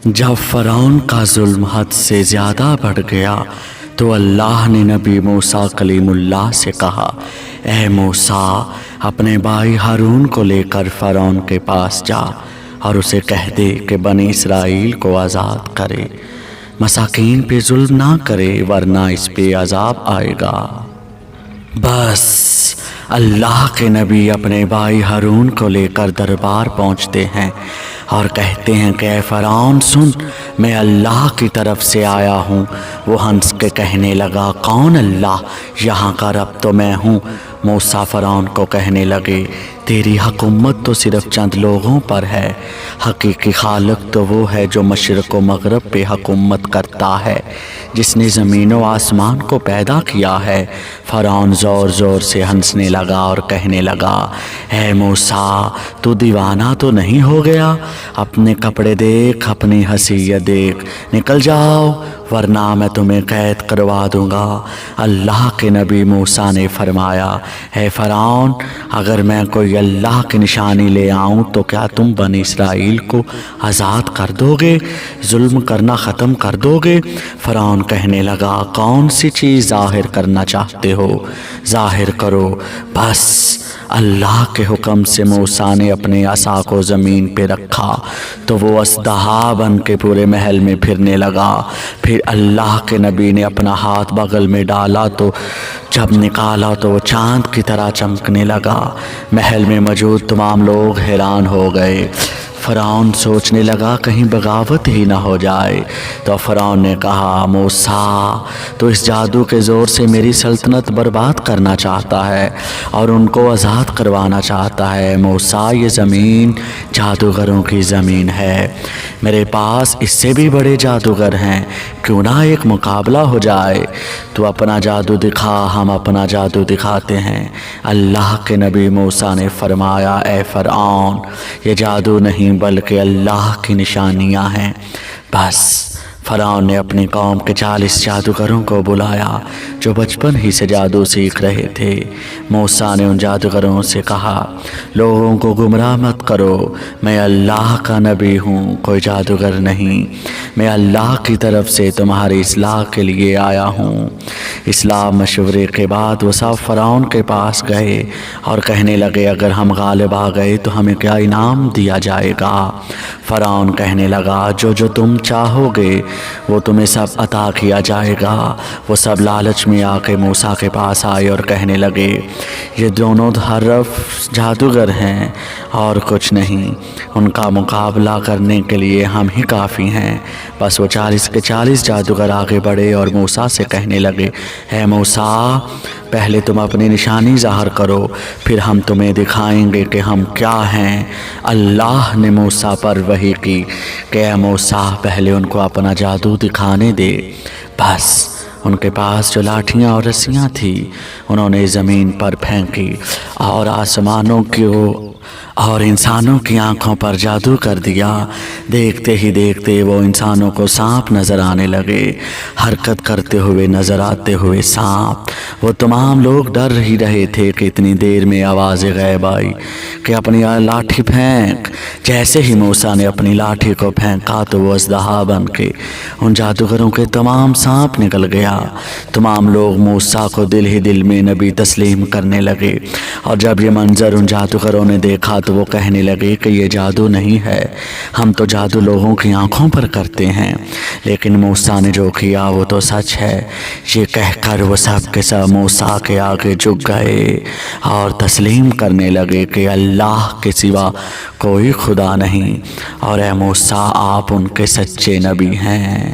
جب فرعون کا ظلم حد سے زیادہ بڑھ گیا تو اللہ نے نبی موسیٰ کلیم اللہ سے کہا، اے موسیٰ، اپنے بھائی ہارون کو لے کر فرعون کے پاس جا اور اسے کہہ دے کہ بنی اسرائیل کو آزاد کرے، مساکین پہ ظلم نہ کرے ورنہ اس پہ عذاب آئے گا۔ بس اللہ کے نبی اپنے بھائی ہارون کو لے کر دربار پہنچتے ہیں اور کہتے ہیں کہ اے فرعون سن، میں اللہ کی طرف سے آیا ہوں۔ وہ ہنس کے کہنے لگا، کون اللہ؟ یہاں کا رب تو میں ہوں۔ موسیٰ فرعون کو کہنے لگے، تیری حکومت تو صرف چند لوگوں پر ہے، حقیقی خالق تو وہ ہے جو مشرق و مغرب پہ حکومت کرتا ہے، جس نے زمین و آسمان کو پیدا کیا ہے۔ فرعون زور زور سے ہنسنے لگا اور کہنے لگا، اے موسیٰ، تو دیوانہ تو نہیں ہو گیا؟ اپنے کپڑے دیکھ، اپنی حیثیت دیکھ، نکل جاؤ ورنہ میں تمہیں قید کروا دوں گا۔ اللہ کے نبی موسیٰ نے فرمایا، اے فرعون، اگر میں کوئی اللہ کی نشانی لے آؤں تو کیا تم بنی اسرائیل کو آزاد کر دو گے، ظلم کرنا ختم کر دو گے؟ فرعون کہنے لگا، کون سی چیز ظاہر کرنا چاہتے ہو، ظاہر کرو۔ بس اللہ کے حکم سے موسیٰ نے اپنے عصا کو زمین پہ رکھا تو وہ اژدہا بن کے پورے محل میں پھرنے لگا۔ پھر اللہ کے نبی نے اپنا ہاتھ بغل میں ڈالا تو جب نکالا تو وہ چاند کی طرح چمکنے لگا۔ محل میں موجود تمام لوگ حیران ہو گئے۔ فرعون سوچنے لگا کہیں بغاوت ہی نہ ہو جائے، تو فرعون نے کہا، موسیٰ، تو اس جادو کے زور سے میری سلطنت برباد کرنا چاہتا ہے اور ان کو آزاد کروانا چاہتا ہے۔ موسیٰ، یہ زمین جادوگروں کی زمین ہے، میرے پاس اس سے بھی بڑے جادوگر ہیں، کیوں نہ ایک مقابلہ ہو جائے؟ تو اپنا جادو دکھا، ہم اپنا جادو دکھاتے ہیں۔ اللہ کے نبی موسیٰ نے فرمایا، اے فرعون، یہ جادو نہیں بلکہ اللہ کی نشانیاں ہیں۔ بس فرعون نے اپنی قوم کے 40 جادوگروں کو بلایا جو بچپن ہی سے جادو سیکھ رہے تھے۔ موسیٰ نے ان جادوگروں سے کہا، لوگوں کو گمراہ مت کرو، میں اللہ کا نبی ہوں، کوئی جادوگر نہیں، میں اللہ کی طرف سے تمہاری اصلاح کے لیے آیا ہوں۔ اصلاح مشورے کے بعد وہ سب فرعون کے پاس گئے اور کہنے لگے، اگر ہم غالب آ گئے تو ہمیں کیا انعام دیا جائے گا؟ فرعون کہنے لگا، جو تم چاہو گے وہ تمہیں سب عطا کیا جائے گا۔ وہ سب لالچ میں آ کے موسیٰ کے پاس آئے اور کہنے لگے، یہ دونوں حرف جادوگر ہیں اور کچھ نہیں، ان کا مقابلہ کرنے کے لیے ہم ہی کافی ہیں۔ بس وہ 40 کے 40 جادوگر آگے بڑھے اور موسیٰ سے کہنے لگے، اے موسیٰ، پہلے تم اپنی نشانی ظاہر کرو، پھر ہم تمہیں دکھائیں گے کہ ہم کیا ہیں۔ اللہ نے موسیٰ پر وحی کی کہ اے موسیٰ، پہلے ان کو اپنا جادو دکھانے دے۔ بس ان کے پاس جو لاٹھیاں اور رسیاں تھیں انہوں نے زمین پر پھینکی اور آسمانوں کی اور انسانوں کی آنکھوں پر جادو کر دیا۔ دیکھتے ہی دیکھتے وہ انسانوں کو سانپ نظر آنے لگے، حرکت کرتے ہوئے نظر آتے ہوئے سانپ۔ وہ تمام لوگ ڈر ہی رہے تھے کہ اتنی دیر میں آواز غیب آئی کہ اپنی لاٹھی پھینک۔ جیسے ہی موسیٰ نے اپنی لاٹھی کو پھینکا تو وہ اژدہا بن کے ان جادوگروں کے تمام سانپ نکل گیا۔ تمام لوگ موسیٰ کو دل ہی دل میں نبی تسلیم کرنے لگے، اور جب یہ منظر ان جادوگروں نے دیکھا تو وہ کہنے لگے کہ یہ جادو نہیں ہے، ہم تو جادو لوگوں کی آنکھوں پر کرتے ہیں، لیکن موسیٰ نے جو کیا وہ تو سچ ہے۔ یہ کہہ کر وہ سب کے سب موسیٰ کے آگے جھک گئے اور تسلیم کرنے لگے کہ اللہ کے سوا کوئی خدا نہیں، اور اے موسیٰ، آپ ان کے سچے نبی ہیں۔